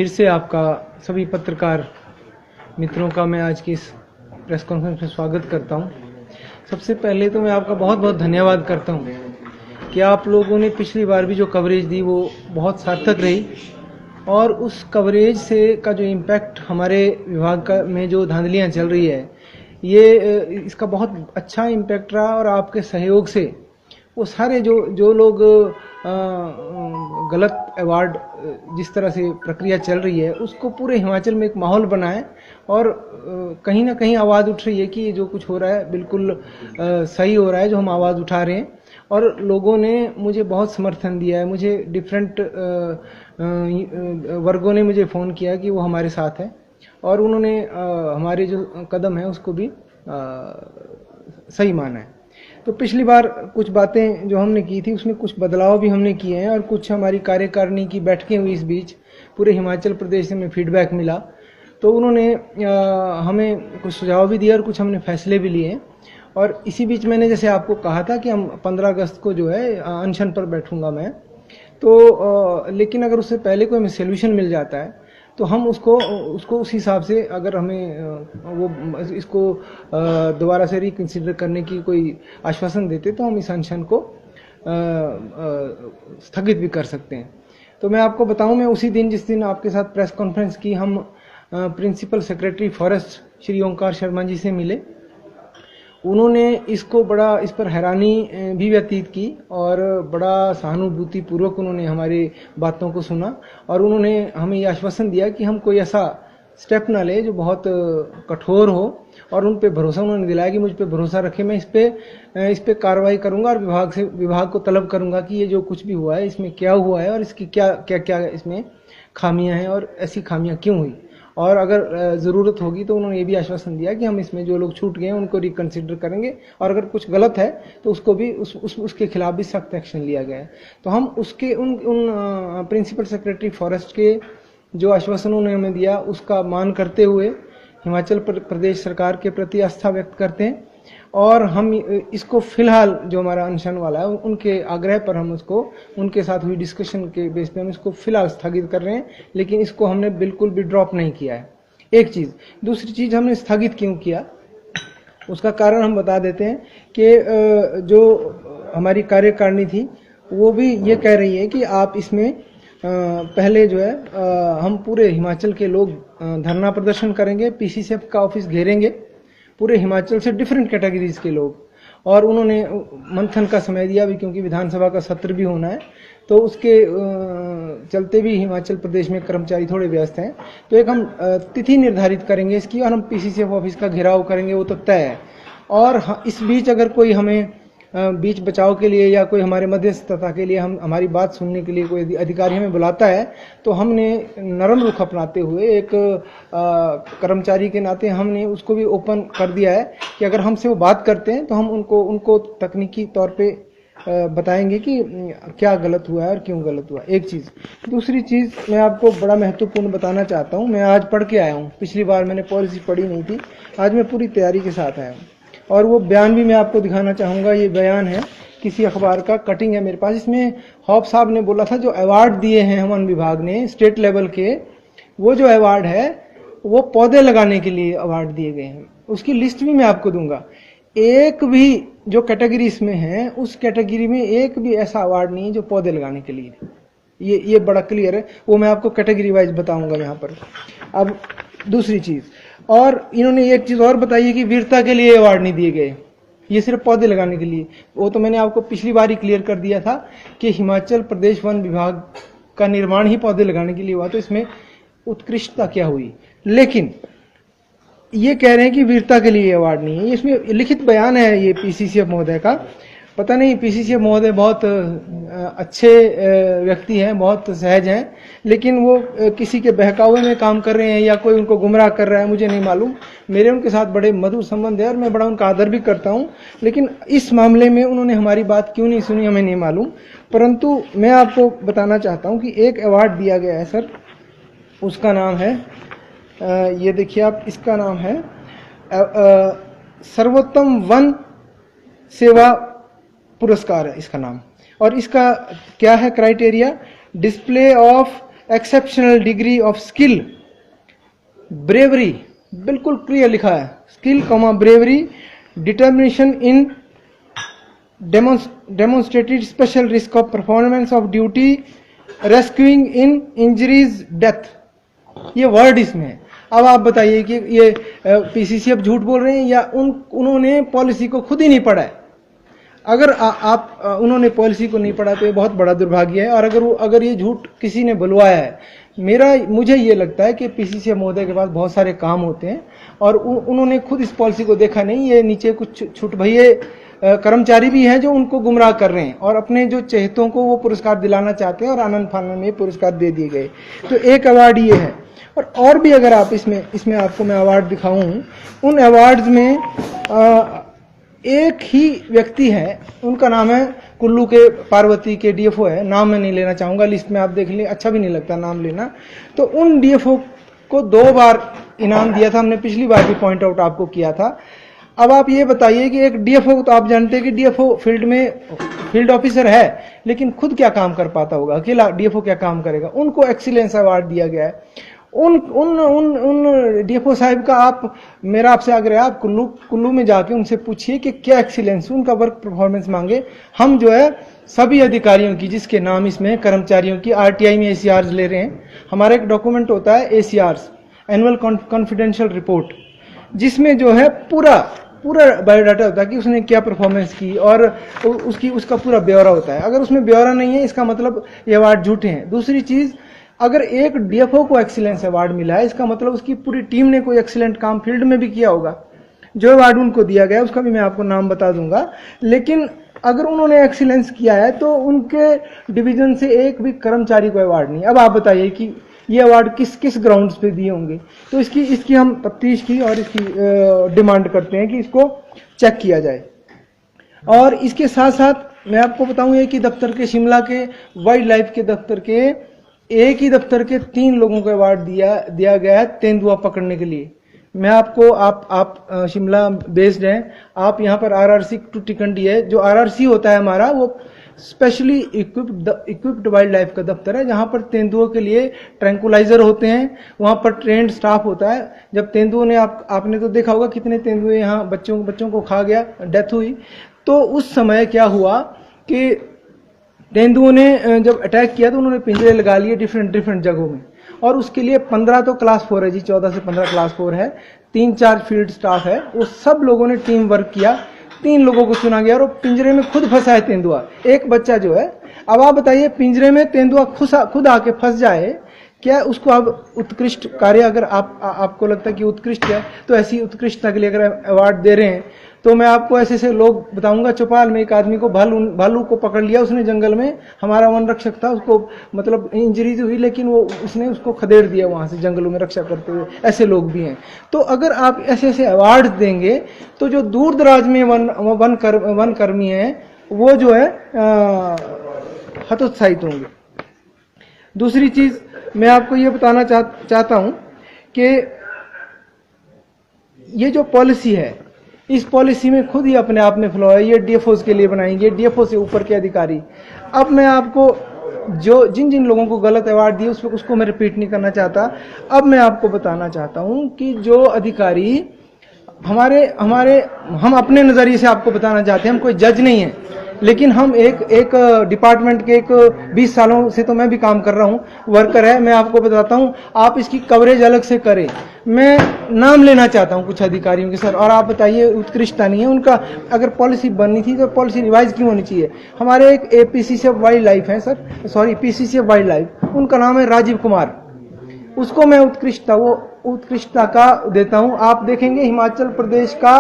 फिर से आपका सभी पत्रकार मित्रों का मैं आज की इस प्रेस कॉन्फ्रेंस में स्वागत करता हूं। सबसे पहले तो मैं आपका बहुत बहुत धन्यवाद करता हूं कि आप लोगों ने पिछली बार भी जो कवरेज दी वो बहुत सार्थक रही और उस कवरेज से का जो इम्पैक्ट हमारे विभाग का में जो धांधलियां चल रही है ये इसका बहुत अच्छा इम्पैक्ट रहा और आपके सहयोग से वो सारे जो लोग गलत अवार्ड जिस तरह से प्रक्रिया चल रही है उसको पूरे हिमाचल में एक माहौल बनाए और कहीं ना कहीं आवाज़ उठ रही है कि ये जो कुछ हो रहा है बिल्कुल सही हो रहा है जो हम आवाज़ उठा रहे हैं। और लोगों ने मुझे बहुत समर्थन दिया है, मुझे डिफरेंट वर्गों ने मुझे फ़ोन किया कि वो हमारे साथ है और उन्होंने हमारे जो कदम है उसको भी सही माना है। तो पिछली बार कुछ बातें जो हमने की थी उसमें कुछ बदलाव भी हमने किए हैं और कुछ हमारी कार्यकारिणी की बैठकें हुई इस बीच पूरे हिमाचल प्रदेश से हमें फीडबैक मिला तो उन्होंने हमें कुछ सुझाव भी दिए और कुछ हमने फैसले भी लिए हैं। और इसी बीच मैंने जैसे आपको कहा था कि हम 15 अगस्त को जो है अनशन पर बैठूंगा मैं, तो लेकिन अगर उससे पहले कोई हमें सोल्यूशन मिल जाता है तो हम उसको उस हिसाब से अगर हमें वो इसको दोबारा से रिकंसिडर करने की कोई आश्वासन देते तो हम इस अनशन को स्थगित भी कर सकते हैं। तो मैं आपको बताऊं, मैं उसी दिन जिस दिन आपके साथ प्रेस कॉन्फ्रेंस की हम प्रिंसिपल सेक्रेटरी फॉरेस्ट श्री ओंकार शर्मा जी से मिले। उन्होंने इसको बड़ा इस पर हैरानी भी व्यतीत की और बड़ा सहानुभूति पूर्वक उन्होंने हमारी बातों को सुना और उन्होंने हमें ये आश्वासन दिया कि हम कोई ऐसा स्टेप ना ले जो बहुत कठोर हो और उन पे भरोसा उन्होंने दिलाया कि मुझ पे भरोसा रखे, मैं इस पे कार्रवाई करूंगा और विभाग को तलब करूंगा कि ये जो कुछ भी हुआ है इसमें क्या हुआ है और इसकी क्या इसमें खामियां हैं और ऐसी खामियां क्यों हुई और अगर ज़रूरत होगी तो उन्होंने ये भी आश्वासन दिया कि हम इसमें जो लोग छूट गए हैं उनको रिकंसिडर करेंगे और अगर कुछ गलत है तो उसको भी उसके खिलाफ भी सख्त एक्शन लिया गया है। तो हम उसके उन प्रिंसिपल सेक्रेटरी फॉरेस्ट के जो आश्वासन उन्होंने हमें दिया उसका मान करते हुए हिमाचल प्रदेश सरकार के प्रति आस्था व्यक्त करते हैं और हम इसको फिलहाल जो हमारा अनशन वाला है उनके आग्रह पर हम उसको उनके साथ हुई डिस्कशन के बेस पे हम इसको फिलहाल स्थगित कर रहे हैं, लेकिन इसको हमने बिल्कुल भी ड्रॉप नहीं किया है। एक चीज़। दूसरी चीज़, हमने स्थगित क्यों किया उसका कारण हम बता देते हैं कि जो हमारी कार्यकारिणी थी वो भी ये कह रही है कि आप इसमें पहले जो है हम पूरे हिमाचल के लोग धरना प्रदर्शन करेंगे, पीसीसीएफ का ऑफिस घेरेंगे, पूरे हिमाचल से डिफरेंट कैटेगरीज के लोग। और उन्होंने मंथन का समय दिया भी क्योंकि विधानसभा का सत्र भी होना है तो उसके चलते भी हिमाचल प्रदेश में कर्मचारी थोड़े व्यस्त हैं। तो एक हम तिथि निर्धारित करेंगे इसकी और हम पीसीसीएफ ऑफिस का घेराव करेंगे, वो तो तय है। और इस बीच अगर कोई हमें बीच बचाव के लिए या कोई हमारे मध्यस्थता के लिए हमारी बात सुनने के लिए कोई अधिकारी हमें बुलाता है तो हमने नरम रुख अपनाते हुए एक कर्मचारी के नाते हमने उसको भी ओपन कर दिया है कि अगर हमसे वो बात करते हैं तो हम उनको तकनीकी तौर पे बताएंगे कि क्या गलत हुआ है और क्यों गलत हुआ। एक चीज़। दूसरी चीज़ मैं आपको बड़ा महत्वपूर्ण बताना चाहता हूँ, मैं आज पढ़ के आया हूँ, पिछली बार मैंने पॉलिसी पढ़ी नहीं थी, आज मैं पूरी तैयारी के साथ आया हूँ और वो बयान भी मैं आपको दिखाना चाहूँगा। ये बयान है किसी अखबार का, कटिंग है मेरे पास। इसमें हॉप साहब ने बोला था जो अवार्ड दिए हैं वन विभाग ने स्टेट लेवल के, वो जो अवार्ड है वो पौधे लगाने के लिए अवार्ड दिए गए हैं। उसकी लिस्ट भी मैं आपको दूंगा। एक भी जो कैटेगरी इसमें है उस कैटेगरी में एक भी ऐसा अवार्ड नहीं है जो पौधे लगाने के लिए। ये बड़ा क्लियर है, वो मैं आपको कैटेगरी वाइज बताऊंगा यहाँ पर। अब दूसरी चीज, और इन्होंने एक चीज और बताई है कि वीरता के लिए अवार्ड नहीं दिए गए, ये सिर्फ पौधे लगाने के लिए। वो तो मैंने आपको पिछली बार ही क्लियर कर दिया था कि हिमाचल प्रदेश वन विभाग का निर्माण ही पौधे लगाने के लिए हुआ, तो इसमें उत्कृष्टता क्या हुई। लेकिन ये कह रहे हैं कि वीरता के लिए अवार्ड नहीं है। इसमें लिखित बयान है ये पीसीसीएफ महोदय का। पता नहीं, पीसीसीएफ महोदय बहुत अच्छे व्यक्ति हैं, बहुत सहज हैं, लेकिन वो किसी के बहकावे में काम कर रहे हैं या कोई उनको गुमराह कर रहा है, मुझे नहीं मालूम। मेरे उनके साथ बड़े मधुर संबंध है और मैं बड़ा उनका आदर भी करता हूं, लेकिन इस मामले में उन्होंने हमारी बात क्यों नहीं सुनी हमें नहीं मालूम। परंतु मैं आपको बताना चाहता हूं कि एक अवार्ड दिया गया है सर, उसका नाम है, ये देखिए आप, इसका नाम है सर्वोत्तम वन सेवा पुरस्कार है इसका नाम। और इसका क्या है criteria, display of exceptional degree of skill, bravery, बिल्कुल क्लियर लिखा है, skill comma bravery, determination in demonstrated special risk of performance of duty, rescuing in injuries, death, ये वर्ड इसमें है। अब आप बताइए कि ये पीसीसी अब झूठ बोल रहे हैं या उन्होंने पॉलिसी को खुद ही नहीं पढ़ा है। अगर उन्होंने पॉलिसी को नहीं पढ़ा तो ये बहुत बड़ा दुर्भाग्य है। और अगर ये झूठ किसी ने बुलवाया है, मुझे ये लगता है कि पीसीसी महोदय के पास बहुत सारे काम होते हैं और उन्होंने खुद इस पॉलिसी को देखा नहीं। ये नीचे कुछ छुटभइये कर्मचारी भी हैं जो उनको गुमराह कर रहे हैं और अपने जो चहेतों को वो पुरस्कार दिलाना चाहते हैं और आनंद फानन में पुरस्कार दे दिए गए। तो एक अवार्ड ये है। और भी अगर आप इसमें आपको मैं अवार्ड दिखाऊं, उन अवार्ड्स में एक ही व्यक्ति है, उनका नाम है कुल्लू के पार्वती के डीएफओ है, नाम मैं नहीं लेना चाहूंगा, लिस्ट में आप देख लें, अच्छा भी नहीं लगता नाम लेना। तो उन डीएफओ को 2 बार इनाम दिया था, हमने पिछली बार भी पॉइंट आउट आपको किया था। अब आप ये बताइए कि एक डीएफओ, तो आप जानते हैं कि डीएफओ फील्ड ऑफिसर है, लेकिन खुद क्या काम कर पाता होगा, अकेला डीएफओ क्या काम करेगा। उनको एक्सीलेंस अवार्ड दिया गया है। उन डीएफओ साहिब का मेरा आपसे आग्रह है, आप कुल्लू में जाके उनसे पूछिए कि क्या एक्सीलेंस, उनका वर्क परफॉर्मेंस मांगे। हम जो है सभी अधिकारियों की, जिसके नाम इसमें कर्मचारियों की आरटीआई में एसीआर्स ले रहे हैं। हमारा एक डॉक्यूमेंट होता है एसीआर्स, एनुअल कॉन्फिडेंशियल रिपोर्ट, जिसमें जो है पूरा बायोडाटा होता है कि उसने क्या परफॉर्मेंस की और उसका पूरा ब्यौरा होता है। अगर उसमें ब्यौरा नहीं है, इसका मतलब ये अवार्ड झूठे हैं। दूसरी चीज, अगर एक डीएफओ को एक्सीलेंस अवार्ड मिला है, इसका मतलब उसकी पूरी टीम ने कोई एक्सीलेंट काम फील्ड में भी किया होगा। जो अवार्ड उनको दिया गया उसका भी मैं आपको नाम बता दूंगा। लेकिन अगर उन्होंने एक्सीलेंस किया है तो उनके डिवीजन से एक भी कर्मचारी को अवार्ड नहीं। अब आप बताइए कि ये अवार्ड किस ग्राउंड्स पे दिए होंगे। तो इसकी हम तफ्तीश की और इसकी डिमांड करते हैं कि इसको चेक किया जाए। और इसके साथ साथ मैं आपको बताऊं, एक ही दफ्तर के, शिमला के वाइल्ड लाइफ के दफ्तर के, एक ही दफ्तर के 3 लोगों को अवार्ड दिया गया है तेंदुआ पकड़ने के लिए। मैं आपको, आप शिमला बेस्ड हैं, आप यहाँ पर आरआरसी टूटीकंडी है, जो आरआरसी होता है हमारा, वो स्पेशली इक्विप्ड वाइल्ड लाइफ का दफ्तर है, जहां पर तेंदुओं के लिए ट्रैंकुलाइजर होते हैं, वहां पर ट्रेंड स्टाफ होता है। जब तेंदुओं ने, आपने तो देखा होगा कितने तेंदुए यहाँ बच्चों को खा गया, डेथ हुई। तो उस समय क्या हुआ कि तेंदुओं ने जब अटैक किया तो उन्होंने पिंजरे लगा लिए डिफरेंट जगहों में, और उसके लिए 15 तो क्लास 4 है जी, 14 से 15 क्लास 4 है, 3-4 फील्ड स्टाफ है, वो सब लोगों ने टीम वर्क किया। 3 लोगों को चुना गया और पिंजरे में खुद फंसा है तेंदुआ, एक बच्चा जो है। अब आप बताइए, पिंजरे में तेंदुआ खुद आके फंस जाए, क्या उसको आप उत्कृष्ट कार्य, अगर आपको लगता है कि उत्कृष्ट है, तो ऐसी उत्कृष्टता के लिए अगर अवार्ड दे रहे हैं, तो मैं आपको ऐसे लोग बताऊंगा। चौपाल में एक आदमी को भालू को पकड़ लिया उसने जंगल में, हमारा वन रक्षक था, उसको मतलब इंजरी हुई, लेकिन उसने उसको खदेड़ दिया वहां से जंगलों में रक्षा करते हुए। ऐसे लोग भी हैं। तो अगर आप ऐसे अवार्ड देंगे तो जो दूर दराज में वन कर्मी हैं वो जो है हतोत्साहित होंगे। दूसरी चीज मैं आपको ये बताना चाहता हूं कि ये जो पॉलिसी है, इस पॉलिसी में खुद ही अपने आप में फ्लॉ है। ये डीएफओस के लिए बनाएंगे, डीएफओ से ऊपर के अधिकारी। अब मैं आपको जो जिन लोगों को गलत अवार्ड दिए उसको मैं रिपीट नहीं करना चाहता। अब मैं आपको बताना चाहता हूं कि जो अधिकारी हम अपने नजरिए से आपको बताना चाहते हैं, हम कोई जज नहीं है, लेकिन हम एक डिपार्टमेंट के 20 सालों से तो मैं भी काम कर रहा हूं, वर्कर है। मैं आपको बताता हूं, आप इसकी कवरेज अलग से करें। मैं नाम लेना चाहता हूं कुछ अधिकारियों के सर, और आप बताइए उत्कृष्टता नहीं है उनका। अगर पॉलिसी बननी थी तो पॉलिसी रिवाइज क्यों होनी चाहिए। हमारे एक एपीसीसी वाइल्ड लाइफ है sir, sorry PCC wild life, उनका नाम है राजीव कुमार, उसको मैं उत्कृष्टता का देता हूं। आप देखेंगे हिमाचल प्रदेश का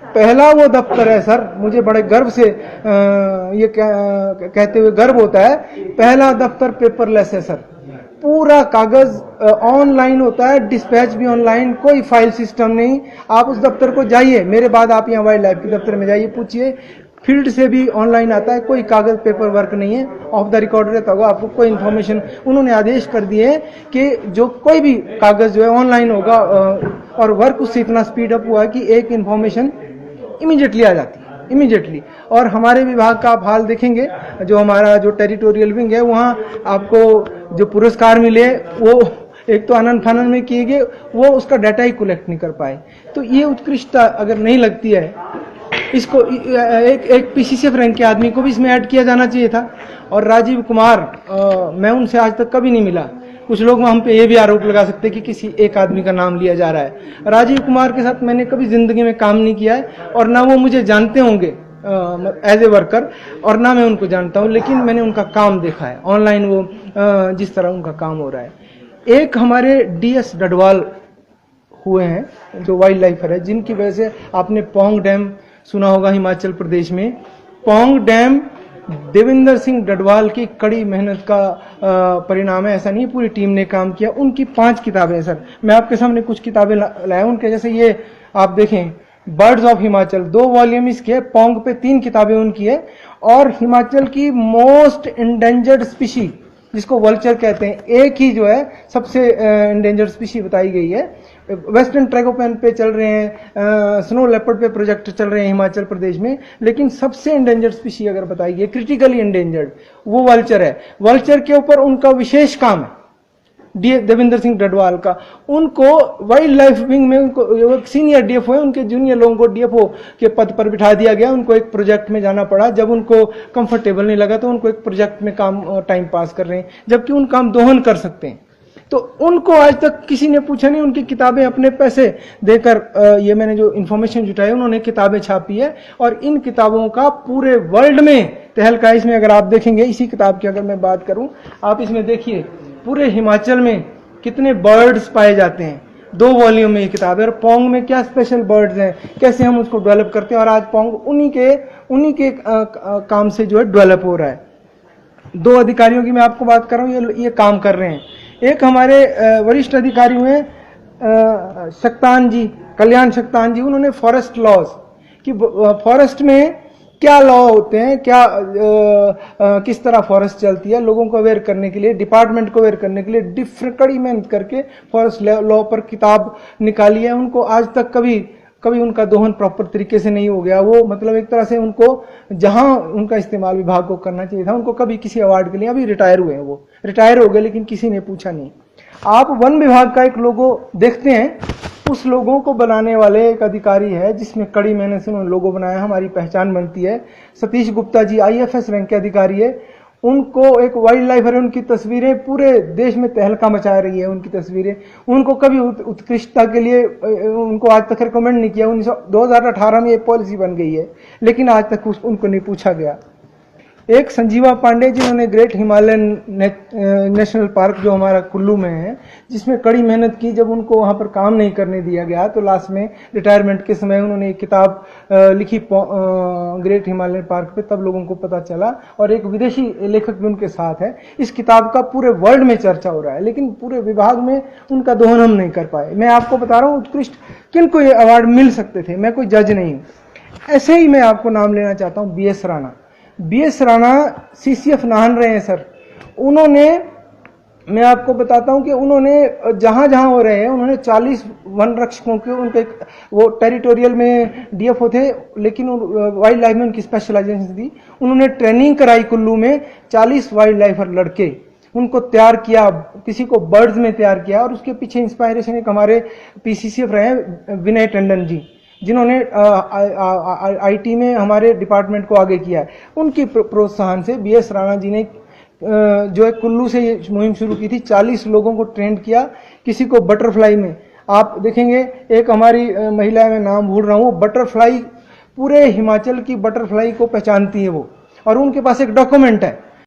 पहला वो दफ्तर है सर, मुझे बड़े गर्व से ये कहते हुए गर्व होता है, पहला दफ्तर पेपरलेस है सर। पूरा कागज ऑनलाइन होता है, डिस्पैच भी ऑनलाइन, कोई फाइल सिस्टम नहीं। आप उस दफ्तर को जाइए, मेरे बाद आप यहाँ वाइल्ड लाइफ के दफ्तर में जाइए, पूछिए, फील्ड से भी ऑनलाइन आता है, कोई कागज पेपर वर्क नहीं है, ऑफ द रिकॉर्ड रहता होगा, आपको कोई इन्फॉर्मेशन। उन्होंने आदेश कर दिए कि जो कोई भी कागज जो है ऑनलाइन होगा, और वर्क उससे इतना स्पीड अप हुआ है कि एक इन्फॉर्मेशन इमीडिएटली आ जाती है, इमीडिएटली। और हमारे विभाग का आप हाल देखेंगे, जो हमारा जो टेरिटोरियल विंग है, वहाँ आपको जो पुरस्कार मिले वो एक तो आनंद फानंद में किए गए, वो उसका डाटा ही कलेक्ट नहीं कर पाए। तो ये उत्कृष्टता अगर नहीं लगती है, इसको एक पीसीसीएफ रैंक के आदमी को भी इसमें ऐड किया जाना चाहिए था। और राजीव कुमार, मैं उनसे आज तक कभी नहीं मिला। कुछ लोग हम पे ये भी आरोप लगा सकते हैं कि किसी एक आदमी का नाम लिया जा रहा है। राजीव कुमार के साथ मैंने कभी जिंदगी में काम नहीं किया है, और ना वो मुझे जानते होंगे एज ए वर्कर, और ना मैं उनको जानता हूं, लेकिन मैंने उनका काम देखा है ऑनलाइन, वो जिस तरह उनका काम हो रहा है। एक हमारे डीएस डडवाल हुए हैं जो वाइल्ड लाइफर है, जिनकी वजह से आपने पौंग डैम सुना होगा हिमाचल प्रदेश में। पौंग डैम देवेंद्र सिंह डडवाल की कड़ी मेहनत का परिणाम है, ऐसा नहीं पूरी टीम ने काम किया। उनकी 5 किताबें हैं सर, मैं आपके सामने कुछ किताबें लाया उनके, जैसे ये आप देखें बर्ड्स ऑफ हिमाचल, 2 वॉल्यूम इसके है, पौंग पे 3 किताबें उनकी है, और हिमाचल की मोस्ट इंडेंजर्ड स्पीशी जिसको वल्चर कहते हैं, एक ही जो है सबसे इंडेंजर्ड स्पीशी बताई गई है। वेस्टर्न ट्रैगोपैन पे चल रहे हैं, स्नो लेपर्ड पे प्रोजेक्ट चल रहे हैं हिमाचल प्रदेश में, लेकिन सबसे इंडेंजर्ड स्पीशी अगर बताई गई, क्रिटिकली इंडेंजर्ड, वो वल्चर है। वल्चर के ऊपर उनका विशेष काम है देवेंद्र सिंह डडवाल का। उनको वाइल्ड लाइफ विंग में उनको सीनियर डीएफओ है, उनके जूनियर लोगों को डीएफओ के पद पर बिठा दिया गया। उनको एक प्रोजेक्ट में जाना पड़ा, जब उनको कंफर्टेबल नहीं लगा तो उनको एक प्रोजेक्ट में काम टाइम पास कर रहे हैं, जबकि उन काम दोहन कर सकते हैं। तो उनको आज तक किसी ने पूछा नहीं। उनकी किताबें अपने पैसे देकर, ये मैंने जो इन्फॉर्मेशन जुटाई, उन्होंने किताबें छापी है, और इन किताबों का पूरे वर्ल्ड में तहलका। इसमें अगर आप देखेंगे, इसी किताब की अगर मैं बात करूं, आप इसमें देखिए पूरे हिमाचल में कितने बर्ड्स पाए जाते हैं। 2 वॉल्यूम में ये किताब है, और पौंग में क्या स्पेशल बर्ड्स हैं, कैसे हम उसको डेवलप करते हैं, और आज पौंग उन्हीं के काम से जो है डेवलप हो रहा है। 2 अधिकारियों की मैं आपको बात कर रहा हूँ, ये काम कर रहे हैं। एक हमारे वरिष्ठ अधिकारी हुए शक्तान जी, कल्याण शक्तान जी, उन्होंने फॉरेस्ट लॉज कि फॉरेस्ट में क्या लॉ होते हैं, किस तरह फॉरेस्ट चलती है, लोगों को अवेयर करने के लिए, डिपार्टमेंट को अवेयर करने के लिए डिफरेंट कड़ी मेहनत करके फॉरेस्ट लॉ पर किताब निकाली है। उनको आज तक कभी उनका दोहन प्रॉपर तरीके से नहीं हो गया। वो मतलब एक तरह से उनको जहां उनका इस्तेमाल विभाग को करना चाहिए था, उनको कभी किसी अवार्ड के लिए, अभी रिटायर हुए हैं, वो रिटायर हो गए, लेकिन किसी ने पूछा नहीं। आप वन विभाग का एक लोगो देखते हैं, उस लोगों को बनाने वाले एक अधिकारी है, जिसमें कड़ी मेहनत से उन्होंने लोगो बनाया, हमारी पहचान बनती है। सतीश गुप्ता जी IFS रैंक के अधिकारी है। उनको एक वाइल्ड लाइफ है, उनकी तस्वीरें पूरे देश में तहलका मचा रही है। उनकी तस्वीरें, उनको कभी उत्कृष्टता के लिए उनको आज तक रिकमेंड नहीं किया। 2018 में ये पॉलिसी बन गई है, लेकिन आज तक उनको नहीं पूछा गया। एक संजीवा पांडे, जिन्होंने ग्रेट हिमालयन नेशनल पार्क जो हमारा कुल्लू में है, जिसमें कड़ी मेहनत की, जब उनको वहां पर काम नहीं करने दिया गया तो लास्ट में रिटायरमेंट के समय उन्होंने एक किताब लिखी ग्रेट हिमालयन पार्क पे, तब लोगों को पता चला, और एक विदेशी लेखक भी उनके साथ है। इस किताब का पूरे वर्ल्ड में चर्चा हो रहा है, लेकिन पूरे विभाग में उनका दोहन हम नहीं कर पाए। मैं आपको बता रहा हूँ उत्कृष्ट किनको ये अवार्ड मिल सकते थे, मैं कोई जज नहीं हूँ। ऐसे ही मैं आपको नाम लेना चाहता हूँ BS Rana. BS Rana CCF Nahan रहे हैं सर। उन्होंने, मैं आपको बताता हूं कि उन्होंने जहां जहां हो रहे हैं, उन्होंने 40 वन रक्षकों के, उनके वो टेरिटोरियल में DFO थे, लेकिन वाइल्ड लाइफ में उनकी स्पेशलाइजेशन थी। उन्होंने ट्रेनिंग कराई कुल्लू में 40 वाइल्ड लाइफर लड़के, उनको तैयार किया, किसी को बर्ड्स में तैयार किया, और उसके पीछे इंस्पायरेशन एक हमारे PCCF रहे हैं विनय टंडन जी, जिन्होंने IT में हमारे डिपार्टमेंट को आगे किया है। उनकी प्रोत्साहन से BS राणा जी ने जो है कुल्लू से ये मुहिम शुरू की थी। 40 लोगों को ट्रेंड किया। किसी को बटरफ्लाई में, आप देखेंगे एक हमारी महिला, मैं नाम भूल रहा हूँ, बटरफ्लाई पूरे हिमाचल की बटरफ्लाई को पहचानती है वो, और उनके पास एक डॉक्यूमेंट है